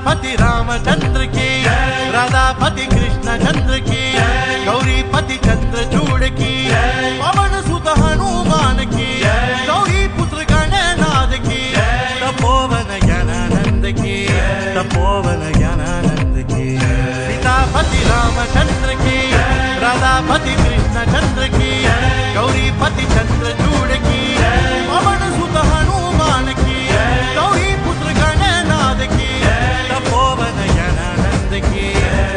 सीतापति रामचंद्र की, राधापति कृष्ण चंद्र की, गौरीपति चंद्रचूड़ की, पवन सुत हनुमान की, गौरी पुत्र गणनाथ की, तपोवन ज्ञानानंद की, तपोवन ज्ञानानंद की। सीतापति रामचंद्र की, राधापति कृष्ण चंद्र की, गौरीपति चंद्रचूड़ की, पवन सुत हनुमान की, गौरी पुत्र गणनाथ की, तपोवन ज्ञानानंद की,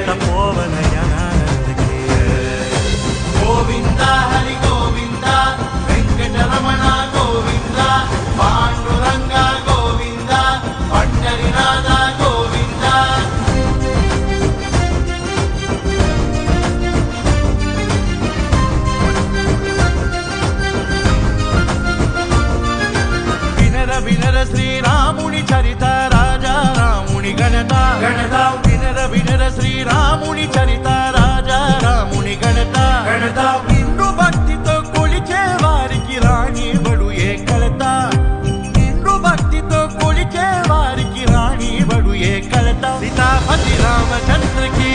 तपोवन ज्ञानानंद की। गोविंदा हरि गोविंदा, वेंकटरमण गोविंदा, पांडुरंग गोविंदा, पंढरीनाथ गोविंदा। विनर विनर श्रीरामुनि चरित राजा रामुनि गणता गणता। विनर विनर श्रीरामुनि चरित राजा रामुनि गणता गणता। इंदु भक्ति तो कोलिचे वारिकी रानी बड़ु ये कलता, इंदु भक्ति तो कोलिचे वारिकी रानी बड़ु ये कलता। सीतापति रामचंद्र की,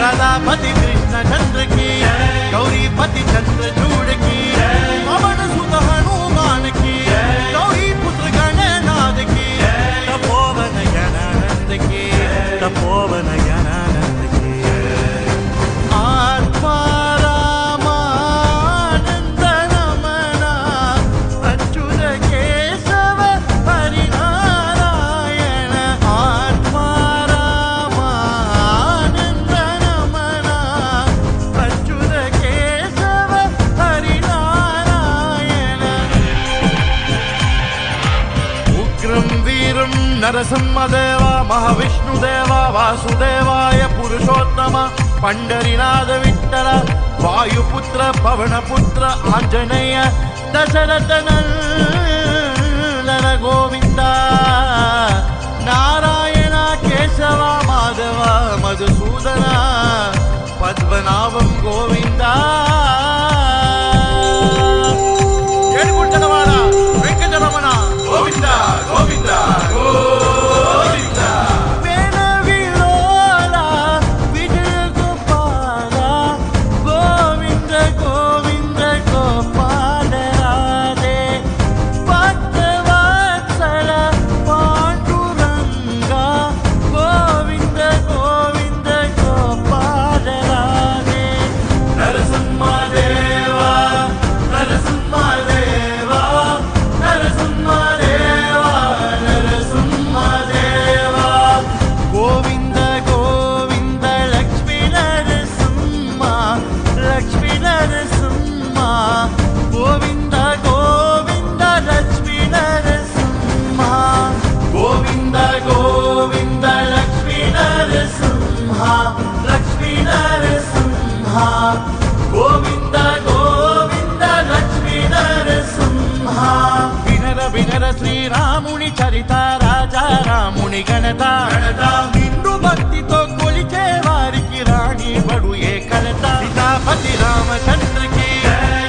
राधापति कृष्ण चंद्र की, गौरीपति चंद्रचूड़ की, पवन सुत हनुमान की, गौरी पुत्र गणनाथ की, तपोवन ज्ञानानंद की, तपोवन ज्ञानानंद की। आत्मा रामानंद रमण, अच्युत केशव हरिनारायण। आत्मा रामानंद रमण, अच्युत केशव हरिनारायण। उग्रं वीरं नरसिंहदेव, महाविष्णुदेव, वासुदेवाय पुरुषोत्तम, पंढरीनाथ विठ्ठल, वायुपुत्र पवनपुत्र आंजनेय, दशरथ नंदन गोविंद, नारायण केशव माधव मधुसूदन, पद्मनाभं गोविंद। ఏడుగుంటలవాడ వెంకటరమణ గోవింద గోవింద గోవింద। వేణ విలోల విజయ గోపాల, గోవింద గోవింద గోపాల రాధే। భక్తవత్సల పాండురంగ, గోవింద గోవింద గోపాల రాధే। నరసింహదేవ నరసింహదేవ నరసింహదేవ నరసింహదేవ। గోవింద గోవింద లక్ష్మీ నరసింహ, లక్ష్మీ నరసింహ, గోవింద గోవింద లక్ష్మీ నరసింహ, గోవింద గోవింద లక్ష్మీ నరసింహ, లక్ష్మీ నరసింహ, గోవింద గోవింద లక్ష్మీ నరసింహ। వినర వినర శ్రీరాముని చరిత రాజా రాముని గణత గణత। నిండు భక్తితో కొలిచే వారికి రాణి బడు ఏ కలత। సీతాపతి రామచంద్ర की,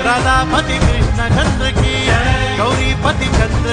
राधापति कृष्ण चंद्र की, गौरीपति चंद्र